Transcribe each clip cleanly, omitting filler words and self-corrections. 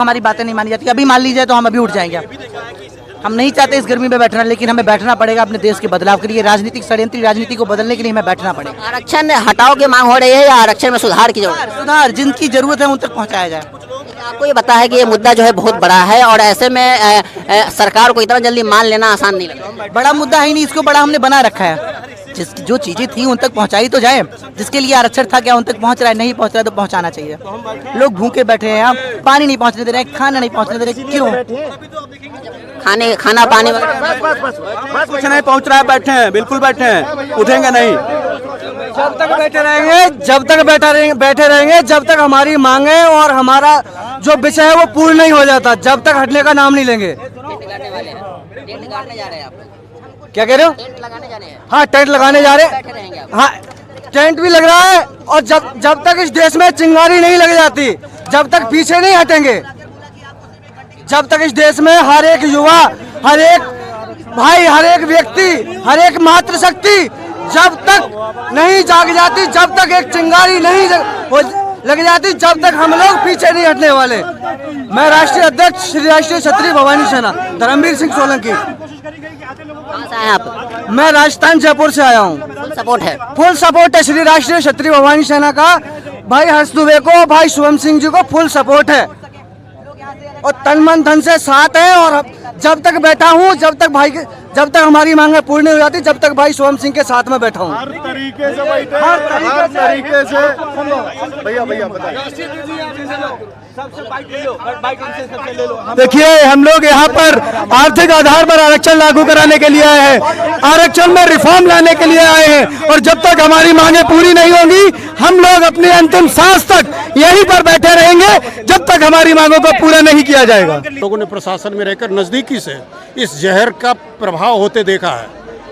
हमारी बातें नहीं मानी जाती। अभी मान लीजिए तो हम अभी उठ जाएंगे। हम नहीं चाहते इस गर्मी में बैठना, लेकिन हमें बैठना पड़ेगा अपने देश के बदलाव के लिए। राजनीतिक षड्यंत्री राजनीति को बदलने के लिए हमें बैठना पड़ेगा। आरक्षण हटाओ की मांग हो रही है या आरक्षण में सुधार की जरूरत सुधार जिनकी जरूरत है उन तक पहुंचाया जाए। है? आपको ये पता है कि ये मुद्दा जो है बहुत बड़ा है और ऐसे में सरकार को इतना जल्दी मान लेना आसान नहीं लगता। बड़ा मुद्दा ही नहीं, इसको बड़ा हमने बना रखा है। जो चीजें थी उन तक पहुंचाई तो जाए। जिसके लिए आरक्षण था क्या उन तक पहुंच रहा है? नहीं पहुंच रहा है तो पहुंचाना चाहिए। लोग भूखे बैठे हैं, पानी नहीं पहुंचने दे रहे, खाना नहीं पहुंचने दे रहे, क्यों? खाना पानी बस कुछ नहीं पहुंच रहा है। बैठे हैं, बिल्कुल बैठे हैं, उठेंगे नहीं। जब तक बैठे रहेंगे जब तक हमारी मांगे और हमारा जो विषय है वो पूर्ण नहीं हो जाता, जब तक हटने का नाम नहीं लेंगे। क्या कह रहे हो? हाँ, टेंट लगाने जा रहे हैं। हाँ, टेंट भी लग रहा है। और जब तक इस देश में चिंगारी नहीं लग जाती, जब तक पीछे नहीं हटेंगे, जब तक इस देश में हर एक युवा, हर एक भाई, हर एक व्यक्ति, हर एक मातृशक्ति जब तक नहीं जाग जाती, जब तक एक चिंगारी नहीं लग जाती, जब तक हम लोग पीछे नहीं हटने वाले। मैं राष्ट्रीय अध्यक्ष श्री राष्ट्रीय क्षत्रिय भवानी सेना धर्मवीर सिंह सोलंकी। कहाँ से आए आप? मैं राजस्थान जयपुर से आया हूँ। फुल सपोर्ट है। फुल सपोर्ट है श्री राष्ट्रीय क्षत्रिय भवानी सेना का। भाई हर्ष दुबे को, भाई शुभम सिंह जी को फुल सपोर्ट है और तन मन धन से साथ है। और जब तक बैठा हूँ, जब तक हमारी मांगे पूर्ण नहीं हो जाती, जब तक भाई शुभम सिंह के साथ में बैठा हूँ। हर तरीके से बैठे, हर तरीके से। भैया बताइए। देखिए, हम लोग यहाँ पर आर्थिक आधार पर आरक्षण लागू कराने के लिए आए हैं, आरक्षण में रिफॉर्म लाने के लिए आए हैं। और जब तक हमारी मांगे पूरी नहीं होंगी, हम लोग अपने अंतिम सांस तक यहीं पर बैठे रहेंगे, जब तक हमारी मांगों को पूरा नहीं किया जाएगा। लोगों ने प्रशासन में रहकर नज़दीकी से इस जहर का प्रभाव होते देखा है,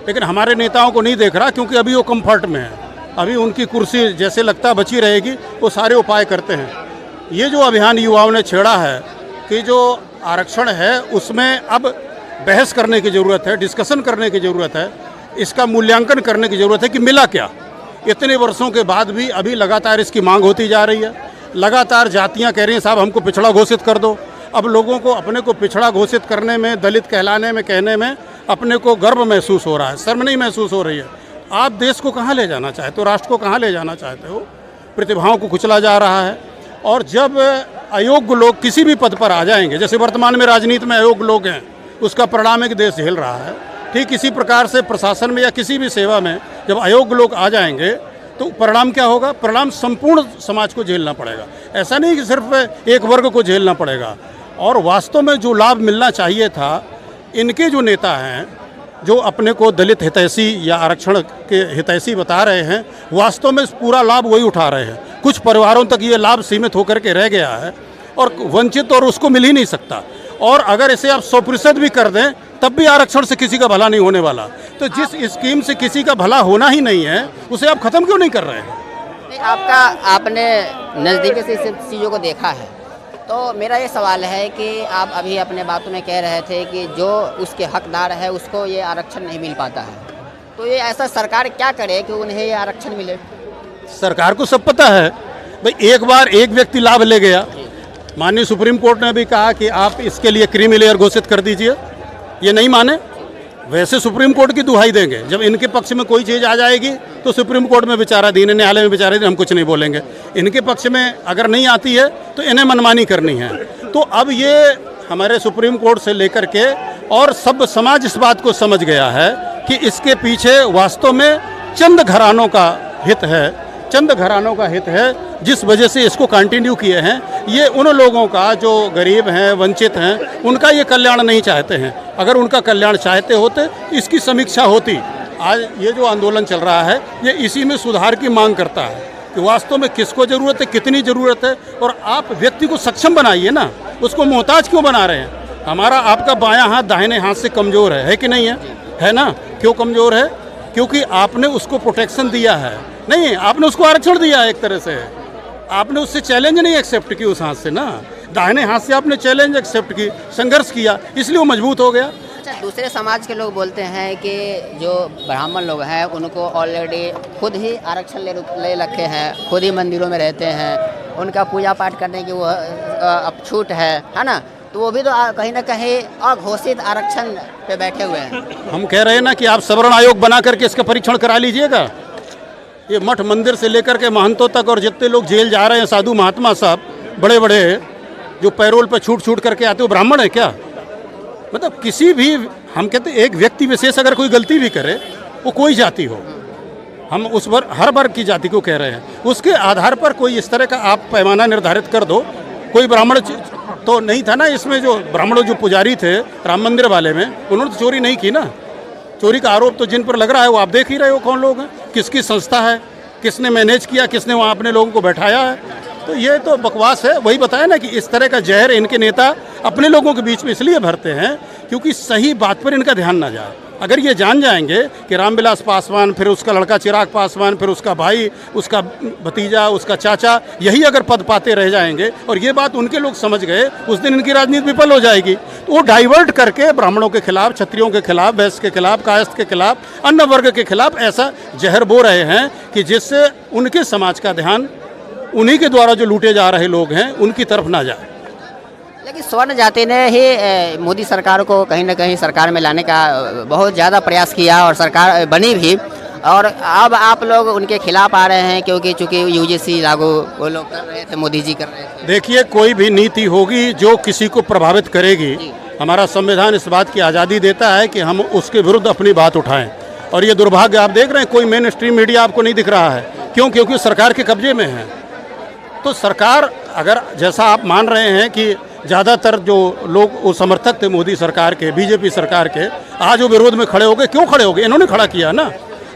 लेकिन हमारे नेताओं को नहीं देख रहा, क्योंकि अभी वो कंफर्ट में है। अभी उनकी कुर्सी जैसे लगता बची रहेगी, वो सारे उपाय करते हैं। ये जो अभियान युवाओं ने छेड़ा है कि जो आरक्षण है उसमें अब बहस करने की ज़रूरत है, डिस्कशन करने की ज़रूरत है, इसका मूल्यांकन करने की ज़रूरत है कि मिला क्या। इतने वर्षों के बाद भी अभी लगातार इसकी मांग होती जा रही है। लगातार जातियां कह रही हैं साहब हमको पिछड़ा घोषित कर दो। अब लोगों को अपने को पिछड़ा घोषित करने में, दलित कहलाने में, कहने में अपने को गर्व महसूस हो रहा है, शर्म नहीं महसूस हो रही है। आप देश को कहाँ ले जाना चाहते हो? राष्ट्र को कहाँ ले जाना चाहते हो? प्रतिभाओं को कुचला जा रहा है। और जब अयोग्य लोग किसी भी पद पर आ जाएंगे, जैसे वर्तमान में राजनीति में अयोग्य लोग हैं, उसका परिणाम है कि देश झेल रहा है। ठीक इसी प्रकार से प्रशासन में या किसी भी सेवा में जब अयोग्य लोग आ जाएंगे तो परिणाम क्या होगा? परिणाम संपूर्ण समाज को झेलना पड़ेगा। ऐसा नहीं कि सिर्फ एक वर्ग को झेलना पड़ेगा। और वास्तव में जो लाभ मिलना चाहिए था, इनके जो नेता हैं जो अपने को दलित हितैषी या आरक्षण के हितैषी बता रहे हैं, वास्तव में पूरा लाभ वही उठा रहे हैं। कुछ परिवारों तक ये लाभ सीमित होकर के रह गया है और वंचित और उसको मिल ही नहीं सकता। और अगर इसे आप 100% भी कर दें तब भी आरक्षण से किसी का भला नहीं होने वाला। तो जिस स्कीम से किसी का भला होना ही नहीं है, उसे आप ख़त्म क्यों नहीं कर रहे हैं? आपने नज़दीकी से इस चीज़ों को देखा है, तो मेरा ये सवाल है कि आप अभी अपने बातों में कह रहे थे कि जो उसके हकदार है उसको ये आरक्षण नहीं मिल पाता है, तो ये ऐसा सरकार क्या करे कि उन्हें ये आरक्षण मिले? सरकार को सब पता है भाई। एक बार एक व्यक्ति लाभ ले गया, माननीय सुप्रीम कोर्ट ने भी कहा कि आप इसके लिए क्रीमी लेयर घोषित कर दीजिए, ये नहीं माने। वैसे सुप्रीम कोर्ट की दुहाई देंगे, जब इनके पक्ष में कोई चीज़ आ जाएगी तो सुप्रीम कोर्ट में विचाराधीन, न्यायालय में विचाराधीन, हम कुछ नहीं बोलेंगे। इनके पक्ष में अगर नहीं आती है तो इन्हें मनमानी करनी है। तो अब ये हमारे सुप्रीम कोर्ट से लेकर के और सब समाज इस बात को समझ गया है कि इसके पीछे वास्तव में चंद घरानों का हित है, चंद घरानों का हित है, जिस वजह से इसको कंटिन्यू किए हैं। ये उन लोगों का जो गरीब हैं, वंचित हैं, उनका ये कल्याण नहीं चाहते हैं। अगर उनका कल्याण चाहते होते इसकी समीक्षा होती। आज ये जो आंदोलन चल रहा है ये इसी में सुधार की मांग करता है कि वास्तव में किसको ज़रूरत है, कितनी ज़रूरत है। और आप व्यक्ति को सक्षम बनाइए ना, उसको मोहताज क्यों बना रहे हैं? हमारा आपका बायां हाथ दाहिने हाथ से कमज़ोर है कि नहीं है ना? क्यों कमज़ोर है? क्योंकि आपने उसको प्रोटेक्शन दिया है, नहीं आपने उसको आरक्षण दिया है। एक तरह से आपने उससे चैलेंज नहीं एक्सेप्ट की उस हाथ से ना, दाहिने हाथ से आपने चैलेंज एक्सेप्ट की, संघर्ष किया, इसलिए वो मजबूत हो गया। अच्छा, दूसरे समाज के लोग बोलते हैं कि जो ब्राह्मण लोग हैं उनको ऑलरेडी खुद ही आरक्षण ले रखे हैं, खुद ही मंदिरों में रहते हैं उनका पूजा पाठ करने की वो अब छूट है ना, तो वो भी तो कहीं ना कहीं अघोषित आरक्षण पे बैठे हुए हैं। हम कह रहे हैं ना कि आप सवर्ण आयोग बना करके इसका परीक्षण करा लीजिएगा। ये मठ मंदिर से लेकर के महंतों तक और जितने लोग जेल जा रहे हैं, साधु महात्मा साहब बड़े बड़े जो पैरोल पर छूट करके आते, वो ब्राह्मण है क्या? मतलब किसी भी, हम कहते एक व्यक्ति विशेष अगर कोई गलती भी करे, वो कोई जाति हो, हम उस हर वर्ग की जाति को कह रहे हैं, उसके आधार पर कोई इस तरह का आप पैमाना निर्धारित कर दो। कोई ब्राह्मण तो नहीं था ना इसमें, जो ब्राह्मणों जो पुजारी थे राम मंदिर वाले में, उन्होंने तो चोरी नहीं की ना। चोरी का आरोप तो जिन पर लग रहा है वो आप देख ही रहे हो कौन लोग हैं, किसकी संस्था है, किसने मैनेज किया, किसने वहाँ अपने लोगों को बैठाया है। तो ये तो बकवास है। वही बताया ना कि इस तरह का जहर इनके नेता अपने लोगों के बीच में इसलिए भरते हैं क्योंकि सही बात पर इनका ध्यान ना जाए। अगर ये जान जाएंगे कि रामविलास पासवान, फिर उसका लड़का चिराग पासवान, फिर उसका भाई, उसका भतीजा, उसका चाचा, यही अगर पद पाते रह जाएंगे और ये बात उनके लोग समझ गए, उस दिन इनकी राजनीति विफल हो जाएगी। तो वो डाइवर्ट करके ब्राह्मणों के खिलाफ, क्षत्रियों के खिलाफ, वैश्य के खिलाफ, कायस्थ के खिलाफ, अन्य वर्ग के खिलाफ ऐसा जहर बो रहे हैं कि जिससे उनके समाज का ध्यान उन्हीं के द्वारा जो लूटे जा रहे लोग हैं उनकी तरफ ना जाए। लेकिन स्वर्ण जाति ने ही मोदी सरकार को कहीं ना कहीं सरकार में लाने का बहुत ज़्यादा प्रयास किया और सरकार बनी भी, और अब आप लोग उनके खिलाफ आ रहे हैं क्योंकि चूँकि यूजीसी लागू वो लोग कर रहे थे, मोदी जी कर रहे थे। देखिए, कोई भी नीति होगी जो किसी को प्रभावित करेगी, हमारा संविधान इस बात की आज़ादी देता है कि हम उसके विरुद्ध अपनी बात उठाएं। और ये दुर्भाग्य, आप देख रहे हैं कोई मेन स्ट्रीम मीडिया आपको नहीं दिख रहा है। क्यों? क्योंकि सरकार के कब्जे में है। तो सरकार, अगर जैसा आप मान रहे हैं कि ज़्यादातर जो लोग वो समर्थक थे मोदी सरकार के, बीजेपी सरकार के, आज वो विरोध में खड़े हो गए। क्यों खड़े हो गए? इन्होंने खड़ा किया ना।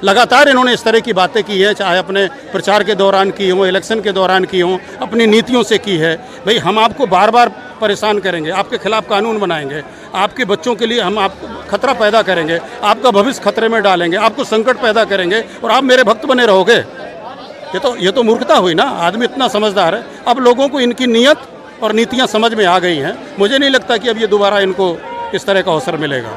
लगातार इन्होंने इस तरह की बातें की है, चाहे अपने प्रचार के दौरान की हों, इलेक्शन के दौरान की हों, अपनी नीतियों से की है। भाई हम आपको बार बार परेशान करेंगे, आपके खिलाफ कानून बनाएंगे, आपके बच्चों के लिए हम आप खतरा पैदा करेंगे, आपका भविष्य खतरे में डालेंगे, आपको संकट पैदा करेंगे और आप मेरे भक्त बने रहोगे। ये तो मूर्खता हुई ना। आदमी इतना समझदार है। अब लोगों को इनकी नीयत और नीतियां समझ में आ गई हैं। मुझे नहीं लगता कि अब ये दोबारा इनको इस तरह का अवसर मिलेगा।